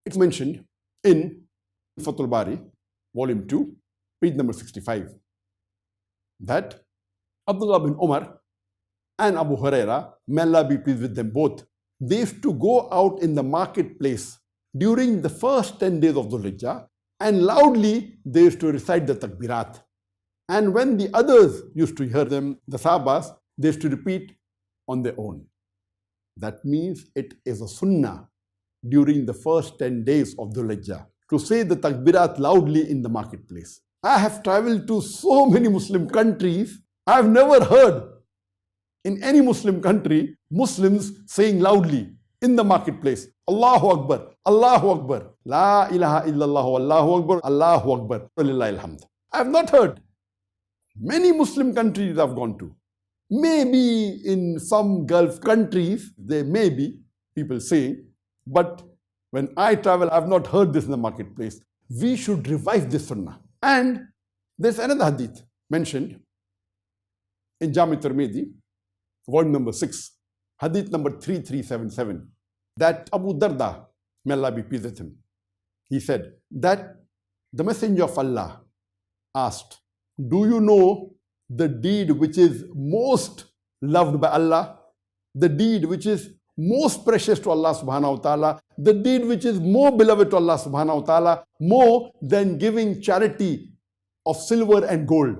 It's mentioned in Fathul Bari, volume 2, page number 65, that Abdullah bin Umar and Abu Huraira, may Allah be pleased with them both, they used to go out in the marketplace during the first 10 days of Dhul Hijjah, and loudly they used to recite the Takbirat. And when the others used to hear them, the Sahabas, they used to repeat on their own. That means it is a Sunnah during the first 10 days of Dhul Hijjah to say the Takbirat loudly in the marketplace. I have traveled to so many Muslim countries. I have never heard in any Muslim country Muslims saying loudly in the marketplace, Allahu Akbar, Allahu Akbar, La ilaha illallah, Allahu Akbar, Allahu Akbar, Walillahi alhamd. I have not heard. Many Muslim countries I've gone to. Maybe in some Gulf countries, there may be people saying, but when I travel, I've not heard this in the marketplace. We should revive this Sunnah. And there's another hadith mentioned in Jami Tirmidhi, volume number 6, hadith number 3377, that Abu Darda, may Allah be pleased with him, he said that the Messenger of Allah asked, do you know the deed which is most loved by Allah, the deed which is most precious to Allah subhanahu wa ta'ala, the deed which is more beloved to Allah subhanahu wa ta'ala, more than giving charity of silver and gold,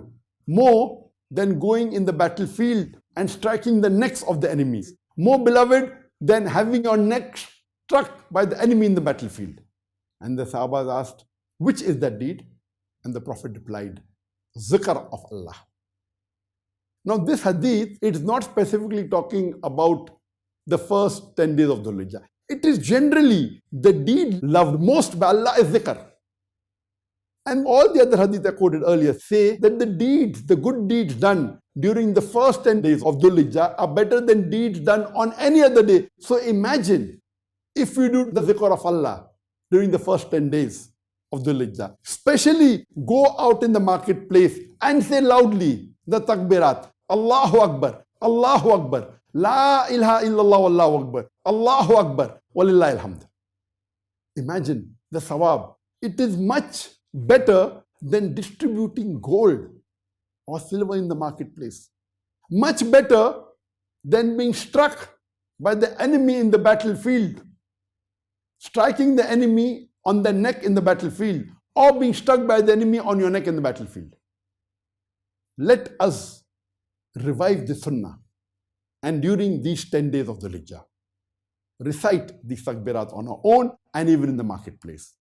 more than going in the battlefield and striking the necks of the enemies, more beloved than having your neck struck by the enemy in the battlefield. And the Sahabas asked, which is that deed? And the Prophet replied, Zikr of Allah. Now this hadith, it is not specifically talking about the first 10 days of Dhul Hijjah. It is generally the deed loved most by Allah is zikr. And all the other hadith I quoted earlier say that the deeds, the good deeds done during the first 10 days of Dhul Hijjah are better than deeds done on any other day. So imagine if we do the zikr of Allah during the first 10 days of Dhul Hijjah, especially go out in the marketplace and say loudly the Takbirat, Allahu Akbar, Allahu Akbar, La ilaha illallah, Allahu Akbar, Allahu Akbar, Walillahi alhamd. Imagine the sawab. It is much better than distributing gold or silver in the marketplace. Much better than being struck by the enemy in the battlefield, striking the enemy on the neck in the battlefield, or being struck by the enemy on your neck in the battlefield. Let us revive the Sunnah, and during these 10 days of the Hijjah, recite the Takbirat on our own and even in the marketplace.